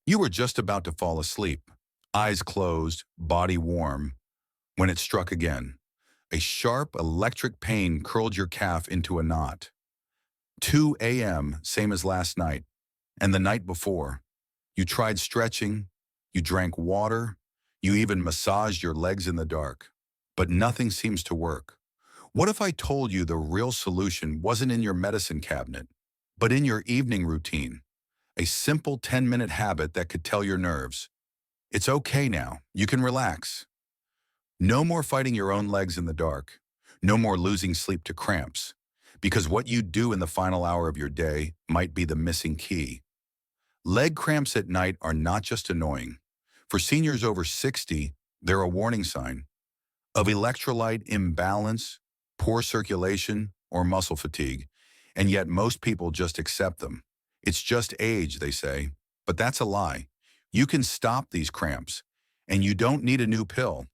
You were just about to fall asleep, eyes closed, body warm, when it struck again. A sharp electric pain curled your calf into a knot. 2 a.m., same as last night, and the night before. You tried stretching, you drank water, you even massaged your legs in the dark. But nothing seems to work. What if I told you the real solution wasn't in your medicine cabinet, but in your evening routine? A simple 10-minute habit that could tell your nerves, it's okay now, you can relax. No more fighting your own legs in the dark. No more losing sleep to cramps. Because what you do in the final hour of your day might be the missing key. Leg cramps at night are not just annoying. For seniors over 60, they're a warning sign of electrolyte imbalance, poor circulation, or muscle fatigue. And yet most people just accept them. It's just age, they say. But that's a lie. You can stop these cramps. And you don't need a new pill.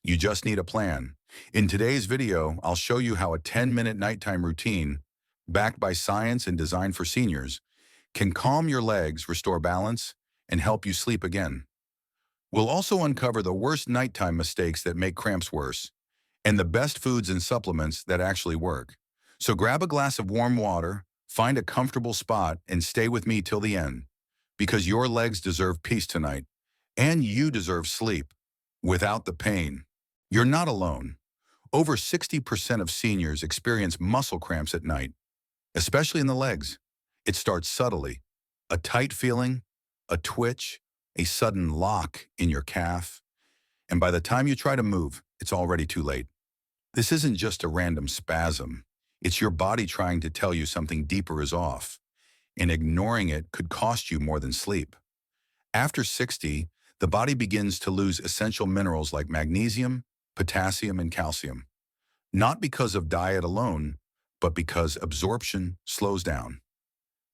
You just need a plan. In today's video, I'll show you how a 10-minute nighttime routine, backed by science and designed for seniors, can calm your legs, restore balance, and help you sleep again. We'll also uncover the worst nighttime mistakes that make cramps worse, and the best foods and supplements that actually work. So grab a glass of warm water, find a comfortable spot, and stay with me till the end. Because your legs deserve peace tonight, and you deserve sleep without the pain. You're not alone. Over 60% of seniors experience muscle cramps at night, especially in the legs. It starts subtly. A tight feeling, a twitch, a sudden lock in your calf. And by the time you try to move, it's already too late. This isn't just a random spasm. It's your body trying to tell you something deeper is off. And ignoring it could cost you more than sleep. After 60, the body begins to lose essential minerals like magnesium, potassium, and calcium. Not because of diet alone, but because absorption slows down.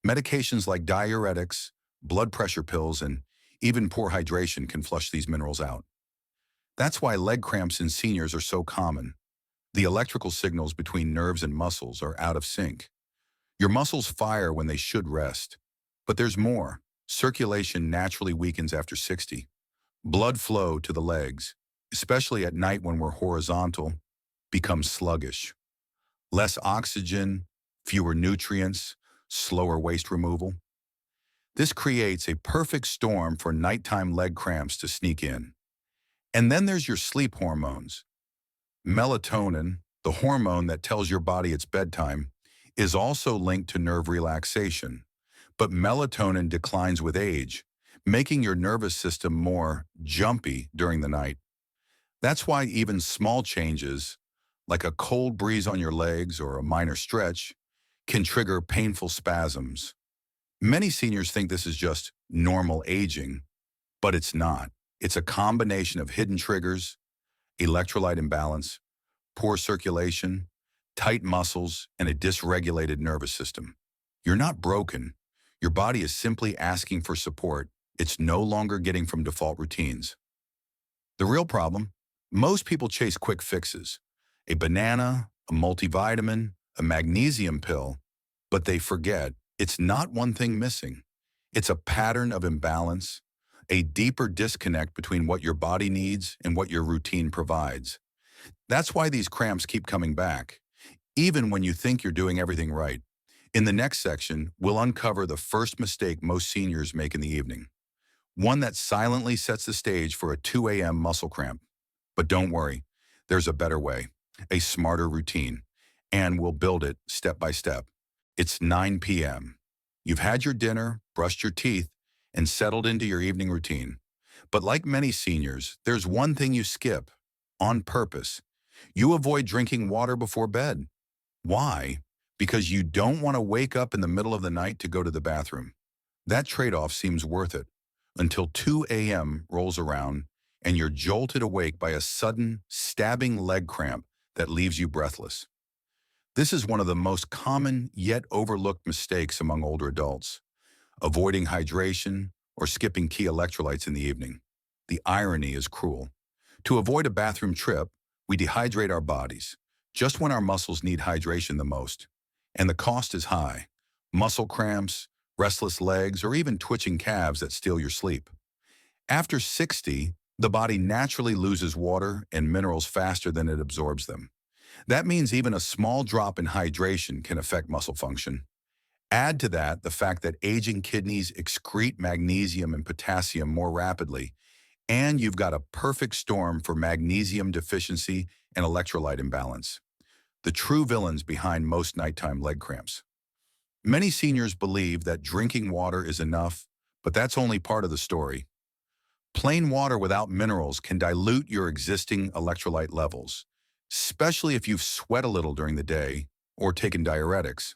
Medications like diuretics, blood pressure pills, and even poor hydration can flush these minerals out. That's why leg cramps in seniors are so common. The electrical signals between nerves and muscles are out of sync. Your muscles fire when they should rest. But there's more. Circulation naturally weakens after 60. Blood flow to the legs, especially at night when we're horizontal, becomes sluggish. Less oxygen, fewer nutrients, slower waste removal. This creates a perfect storm for nighttime leg cramps to sneak in. And then there's your sleep hormones. Melatonin, the hormone that tells your body it's bedtime, is also linked to nerve relaxation. But melatonin declines with age, making your nervous system more jumpy during the night. That's why even small changes, like a cold breeze on your legs or a minor stretch, can trigger painful spasms. Many seniors think this is just normal aging, but it's not. It's a combination of hidden triggers, electrolyte imbalance, poor circulation, tight muscles, and a dysregulated nervous system. You're not broken. Your body is simply asking for support it's no longer getting from default routines. The real problem? Most people chase quick fixes. A banana, a multivitamin, a magnesium pill, but they forget it's not one thing missing. It's a pattern of imbalance, a deeper disconnect between what your body needs and what your routine provides. That's why these cramps keep coming back, even when you think you're doing everything right. In the next section, we'll uncover the first mistake most seniors make in the evening. One that silently sets the stage for a 2 a.m. muscle cramp. But don't worry, there's a better way, a smarter routine, and we'll build it step by step. It's 9 p.m. You've had your dinner, brushed your teeth, and settled into your evening routine. But like many seniors, there's one thing you skip, on purpose. You avoid drinking water before bed. Why? Because you don't want to wake up in the middle of the night to go to the bathroom. That trade-off seems worth it, until 2 a.m. rolls around and you're jolted awake by a sudden, stabbing leg cramp that leaves you breathless. This is one of the most common yet overlooked mistakes among older adults, avoiding hydration or skipping key electrolytes in the evening. The irony is cruel. To avoid a bathroom trip, we dehydrate our bodies, just when our muscles need hydration the most. And the cost is high. Muscle cramps, restless legs, or even twitching calves that steal your sleep. After 60, the body naturally loses water and minerals faster than it absorbs them. That means even a small drop in hydration can affect muscle function. Add to that the fact that aging kidneys excrete magnesium and potassium more rapidly, and you've got a perfect storm for magnesium deficiency and electrolyte imbalance, the true villains behind most nighttime leg cramps. Many seniors believe that drinking water is enough, but that's only part of the story. Plain water without minerals can dilute your existing electrolyte levels, especially if you've sweat a little during the day or taken diuretics.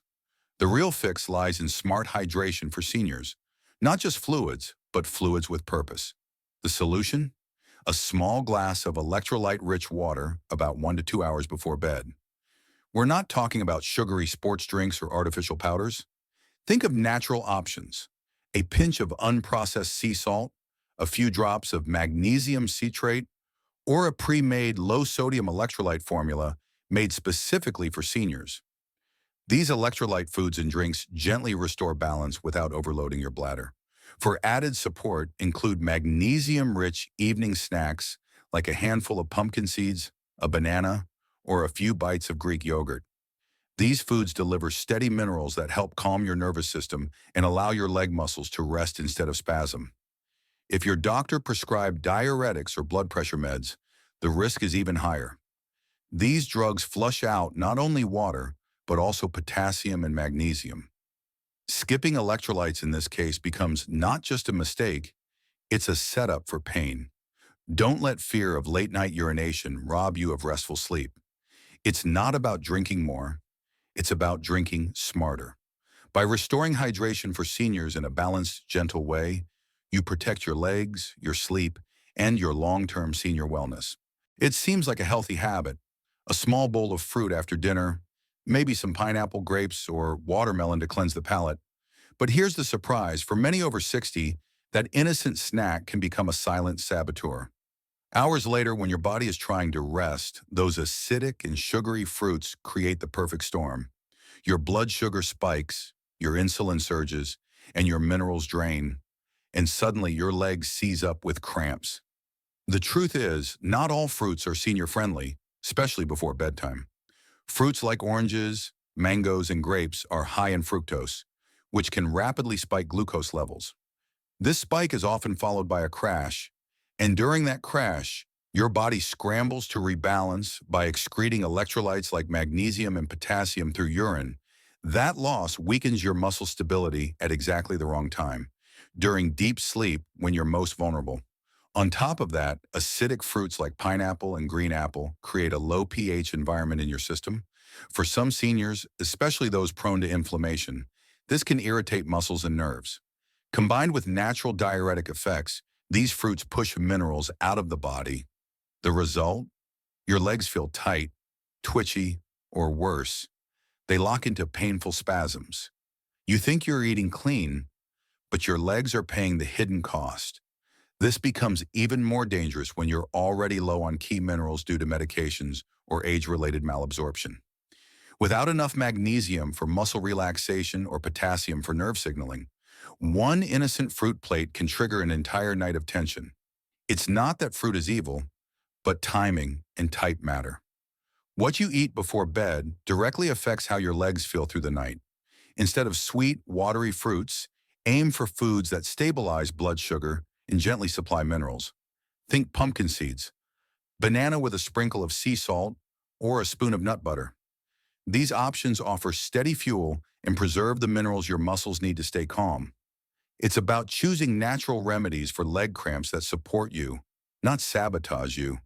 The real fix lies in smart hydration for seniors, not just fluids, but fluids with purpose. The solution? A small glass of electrolyte-rich water about 1 to 2 hours before bed. We're not talking about sugary sports drinks or artificial powders. Think of natural options. A pinch of unprocessed sea salt, a few drops of magnesium citrate, or a pre-made low-sodium electrolyte formula made specifically for seniors. These electrolyte foods and drinks gently restore balance without overloading your bladder. For added support, include magnesium-rich evening snacks like a handful of pumpkin seeds, a banana, or a few bites of Greek yogurt. These foods deliver steady minerals that help calm your nervous system and allow your leg muscles to rest instead of spasm. If your doctor prescribed diuretics or blood pressure meds, the risk is even higher. These drugs flush out not only water, but also potassium and magnesium. Skipping electrolytes in this case becomes not just a mistake, it's a setup for pain. Don't let fear of late-night urination rob you of restful sleep. It's not about drinking more, it's about drinking smarter. By restoring hydration for seniors in a balanced, gentle way, you protect your legs, your sleep, and your long-term senior wellness. It seems like a healthy habit. A small bowl of fruit after dinner, maybe some pineapple, grapes, or watermelon to cleanse the palate. But here's the surprise. For many over 60, that innocent snack can become a silent saboteur. Hours later, when your body is trying to rest, those acidic and sugary fruits create the perfect storm. Your blood sugar spikes, your insulin surges, and your minerals drain, and suddenly your legs seize up with cramps. The truth is, not all fruits are senior-friendly, especially before bedtime. Fruits like oranges, mangoes, and grapes are high in fructose, which can rapidly spike glucose levels. This spike is often followed by a crash, and during that crash, your body scrambles to rebalance by excreting electrolytes like magnesium and potassium through urine. That loss weakens your muscle stability at exactly the wrong time, during deep sleep when you're most vulnerable. On top of that, acidic fruits like pineapple and green apple create a low pH environment in your system. For some seniors, especially those prone to inflammation, this can irritate muscles and nerves. Combined with natural diuretic effects, these fruits push minerals out of the body. The result? Your legs feel tight, twitchy, or worse. They lock into painful spasms. You think you're eating clean, but your legs are paying the hidden cost. This becomes even more dangerous when you're already low on key minerals due to medications or age-related malabsorption. Without enough magnesium for muscle relaxation or potassium for nerve signaling, one innocent fruit plate can trigger an entire night of tension. It's not that fruit is evil, but timing and type matter. What you eat before bed directly affects how your legs feel through the night. Instead of sweet, watery fruits, aim for foods that stabilize blood sugar and gently supply minerals. Think pumpkin seeds, banana with a sprinkle of sea salt, or a spoon of nut butter. These options offer steady fuel and preserve the minerals your muscles need to stay calm. It's about choosing natural remedies for leg cramps that support you, not sabotage you,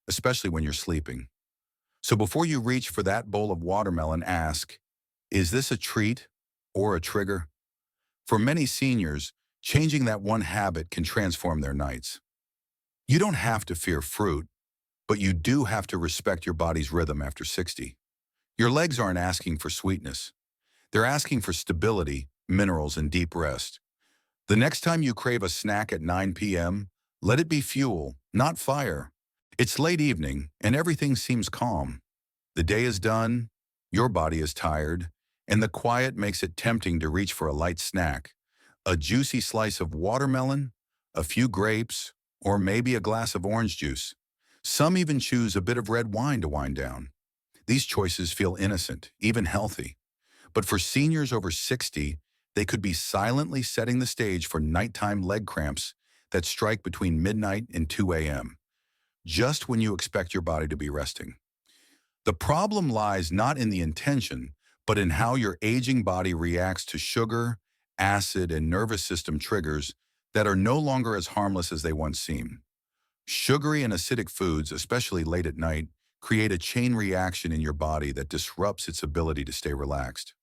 especially when you're sleeping. So before you reach for that bowl of watermelon, ask, is this a treat or a trigger? For many seniors, changing that one habit can transform their nights. You don't have to fear fruit, but you do have to respect your body's rhythm after 60. Your legs aren't asking for sweetness. They're asking for stability, minerals, and deep rest. The next time you crave a snack at 9 p.m., let it be fuel, not fire. It's late evening, and everything seems calm. The day is done, your body is tired, and the quiet makes it tempting to reach for a light snack. A juicy slice of watermelon, a few grapes, or maybe a glass of orange juice. Some even choose a bit of red wine to wind down. These choices feel innocent, even healthy. But for seniors over 60, they could be silently setting the stage for nighttime leg cramps that strike between midnight and 2 a.m., just when you expect your body to be resting. The problem lies not in the intention, but in how your aging body reacts to sugar, acid, and nervous system triggers that are no longer as harmless as they once seemed. Sugary and acidic foods, especially late at night, create a chain reaction in your body that disrupts its ability to stay relaxed.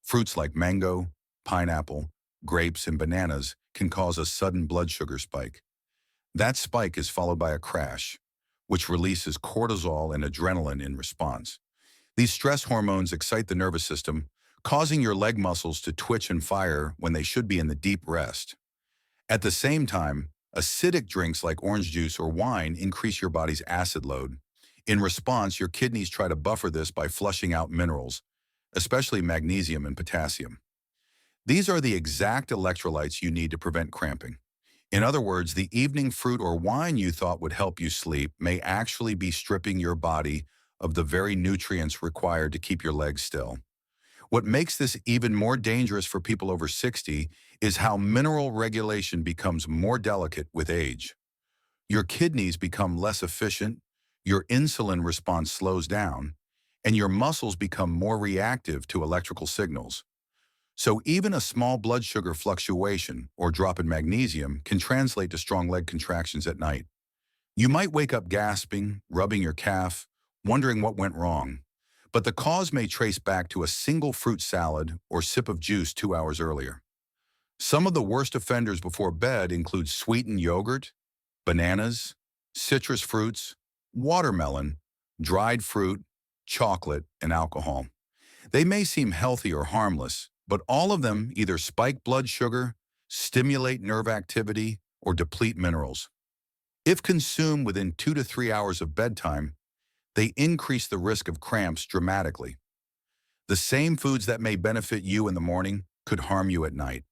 Fruits like mango, pineapple, grapes, and bananas can cause a sudden blood sugar spike. That spike is followed by a crash, which releases cortisol and adrenaline in response. These stress hormones excite the nervous system, causing your leg muscles to twitch and fire when they should be in the deep rest. At the same time, acidic drinks like orange juice or wine increase your body's acid load. In response, your kidneys try to buffer this by flushing out minerals, especially magnesium and potassium. These are the exact electrolytes you need to prevent cramping. In other words, the evening fruit or wine you thought would help you sleep may actually be stripping your body of the very nutrients required to keep your legs still. What makes this even more dangerous for people over 60 is how mineral regulation becomes more delicate with age. Your kidneys become less efficient, your insulin response slows down, and your muscles become more reactive to electrical signals. So even a small blood sugar fluctuation or drop in magnesium can translate to strong leg contractions at night. You might wake up gasping, rubbing your calf, wondering what went wrong. But the cause may trace back to a single fruit salad or sip of juice 2 hours earlier. Some of the worst offenders before bed include sweetened yogurt, bananas, citrus fruits, watermelon, dried fruit, chocolate, and alcohol. They may seem healthy or harmless, but all of them either spike blood sugar, stimulate nerve activity, or deplete minerals. If consumed within 2 to 3 hours of bedtime, they increase the risk of cramps dramatically. The same foods that may benefit you in the morning could harm you at night.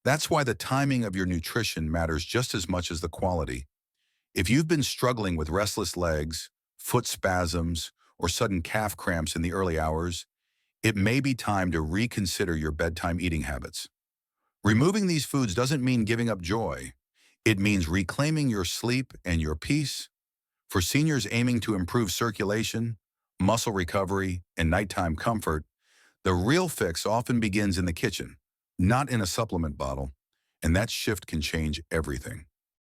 That's why the timing of your nutrition matters just as much as the quality. If you've been struggling with restless legs, foot spasms, or sudden calf cramps in the early hours, it may be time to reconsider your bedtime eating habits. Removing these foods doesn't mean giving up joy. It means reclaiming your sleep and your peace. For seniors aiming to improve circulation, muscle recovery, and nighttime comfort, the real fix often begins in the kitchen, not in a supplement bottle, and that shift can change everything.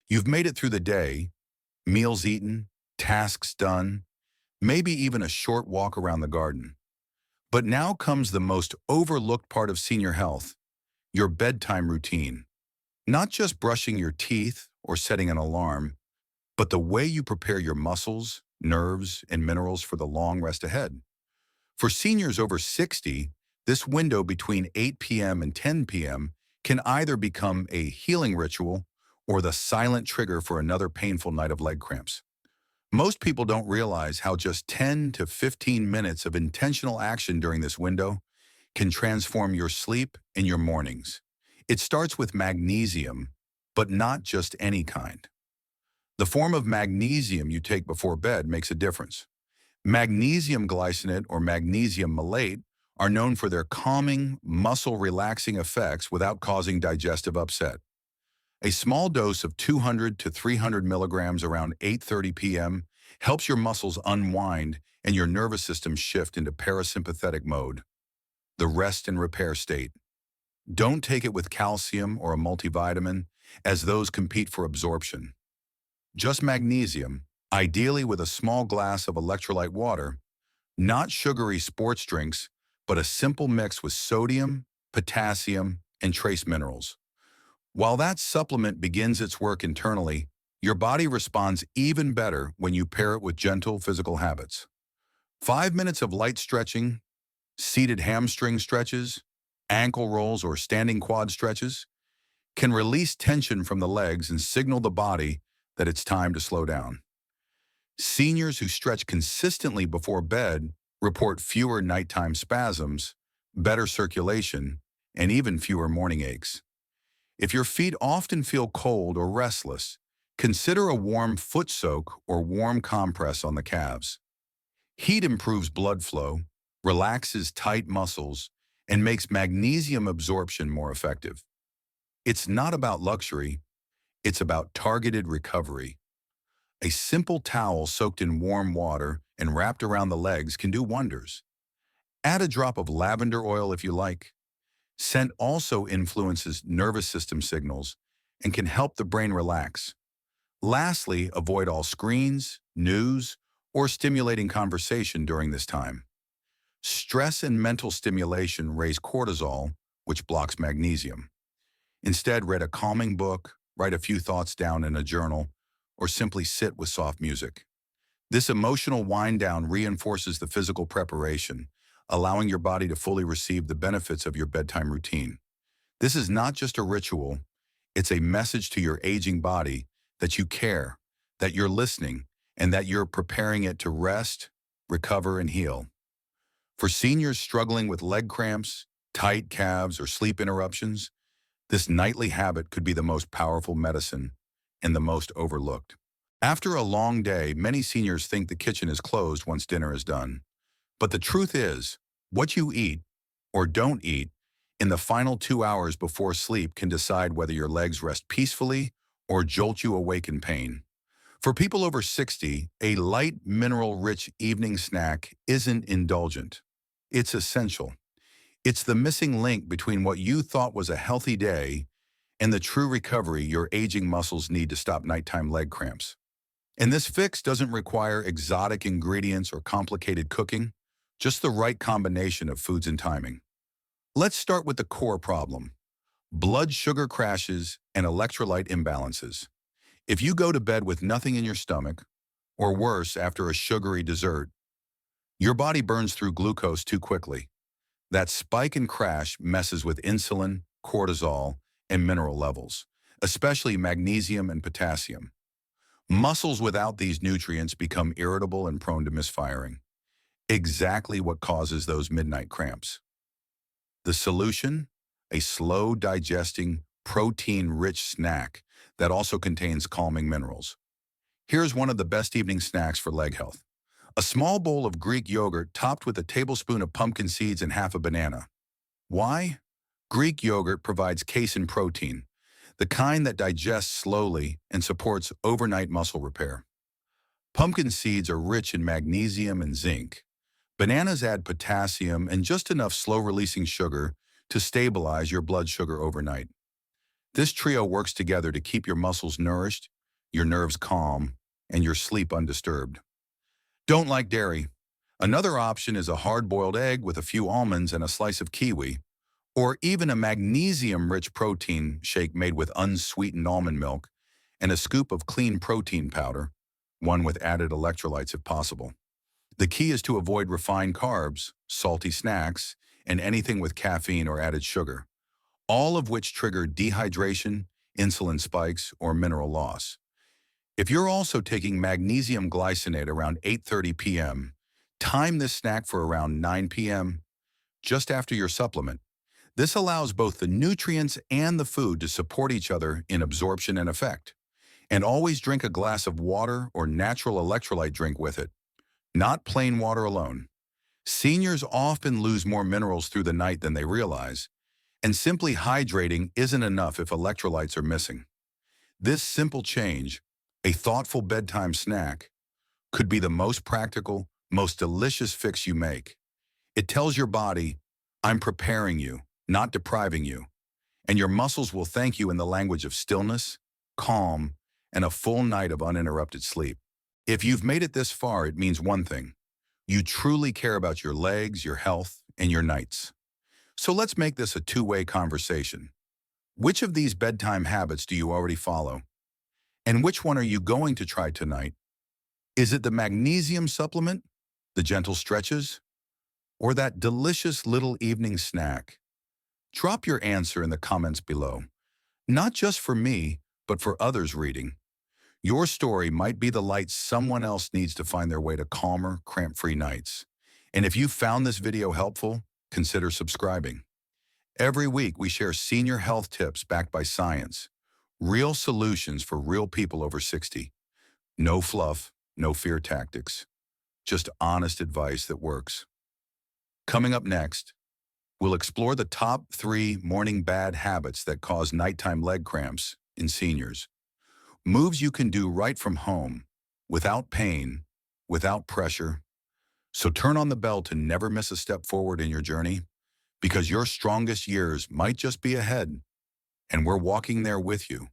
You've made it through the day, meals eaten, tasks done, maybe even a short walk around the garden. But now comes the most overlooked part of senior health, your bedtime routine. Not just brushing your teeth or setting an alarm, but the way you prepare your muscles, nerves, and minerals for the long rest ahead. For seniors over 60, this window between 8 p.m. and 10 p.m. can either become a healing ritual or the silent trigger for another painful night of leg cramps. Most people don't realize how just 10 to 15 minutes of intentional action during this window can transform your sleep and your mornings. It starts with magnesium, but not just any kind. The form of magnesium you take before bed makes a difference. Magnesium glycinate or magnesium malate are known for their calming, muscle-relaxing effects without causing digestive upset. A small dose of 200 to 300 milligrams around 8:30 p.m. helps your muscles unwind and your nervous system shift into parasympathetic mode, the rest and repair state. Don't take it with calcium or a multivitamin, as those compete for absorption. Just magnesium, ideally with a small glass of electrolyte water, not sugary sports drinks, but a simple mix with sodium, potassium, and trace minerals. While that supplement begins its work internally, your body responds even better when you pair it with gentle physical habits. 5 minutes of light stretching, seated hamstring stretches, ankle rolls, or standing quad stretches can release tension from the legs and signal the body that it's time to slow down. Seniors who stretch consistently before bed report fewer nighttime spasms, better circulation, and even fewer morning aches. If your feet often feel cold or restless, consider a warm foot soak or warm compress on the calves. Heat improves blood flow, relaxes tight muscles, and makes magnesium absorption more effective. It's not about luxury, it's about targeted recovery. A simple towel soaked in warm water and wrapped around the legs can do wonders. Add a drop of lavender oil if you like. Scent also influences nervous system signals and can help the brain relax. Lastly, avoid all screens, news, or stimulating conversation during this time. Stress and mental stimulation raise cortisol, which blocks magnesium. Instead, read a calming book, write a few thoughts down in a journal, or simply sit with soft music. This emotional wind-down reinforces the physical preparation, allowing your body to fully receive the benefits of your bedtime routine. This is not just a ritual, it's a message to your aging body that you care, that you're listening, and that you're preparing it to rest, recover, and heal. For seniors struggling with leg cramps, tight calves, or sleep interruptions, this nightly habit could be the most powerful medicine and the most overlooked. After a long day, many seniors think the kitchen is closed once dinner is done. But the truth is, what you eat or don't eat in the final 2 hours before sleep can decide whether your legs rest peacefully or jolt you awake in pain. For people over 60, a light, mineral-rich evening snack isn't indulgent. It's essential. It's the missing link between what you thought was a healthy day and the true recovery your aging muscles need to stop nighttime leg cramps. And this fix doesn't require exotic ingredients or complicated cooking, just the right combination of foods and timing. Let's start with the core problem: blood sugar crashes and electrolyte imbalances. If you go to bed with nothing in your stomach, or worse, after a sugary dessert, your body burns through glucose too quickly. That spike and crash messes with insulin, cortisol, and mineral levels, especially magnesium and potassium. Muscles without these nutrients become irritable and prone to misfiring. Exactly what causes those midnight cramps. The solution? A slow-digesting, protein-rich snack that also contains calming minerals. Here's one of the best evening snacks for leg health: a small bowl of Greek yogurt topped with a tablespoon of pumpkin seeds and half a banana. Why? Greek yogurt provides casein protein, the kind that digests slowly and supports overnight muscle repair. Pumpkin seeds are rich in magnesium and zinc. Bananas add potassium and just enough slow-releasing sugar to stabilize your blood sugar overnight. This trio works together to keep your muscles nourished, your nerves calm, and your sleep undisturbed. Don't like dairy? Another option is a hard-boiled egg with a few almonds and a slice of kiwi, or even a magnesium-rich protein shake made with unsweetened almond milk and a scoop of clean protein powder, one with added electrolytes if possible. The key is to avoid refined carbs, salty snacks, and anything with caffeine or added sugar, all of which trigger dehydration, insulin spikes, or mineral loss. If you're also taking magnesium glycinate around 8:30 p.m., time this snack for around 9 p.m., just after your supplement. This allows both the nutrients and the food to support each other in absorption and effect. And always drink a glass of water or natural electrolyte drink with it, not plain water alone. Seniors often lose more minerals through the night than they realize, and simply hydrating isn't enough if electrolytes are missing. This simple change, a thoughtful bedtime snack, could be the most practical, most delicious fix you make. It tells your body, I'm preparing you, not depriving you, and your muscles will thank you in the language of stillness, calm, and a full night of uninterrupted sleep. If you've made it this far, it means one thing: you truly care about your legs, your health, and your nights. So let's make this a two-way conversation. Which of these bedtime habits do you already follow? And which one are you going to try tonight? Is it the magnesium supplement, the gentle stretches, or that delicious little evening snack? Drop your answer in the comments below. Not just for me, but for others reading. Your story might be the light someone else needs to find their way to calmer, cramp-free nights. And if you found this video helpful, consider subscribing. Every week, we share senior health tips backed by science, real solutions for real people over 60. No fluff, no fear tactics, just honest advice that works. Coming up next, we'll explore the top 3 morning bad habits that cause nighttime leg cramps in seniors. Moves you can do right from home, without pain, without pressure. So turn on the bell to never miss a step forward in your journey, because your strongest years might just be ahead, and we're walking there with you.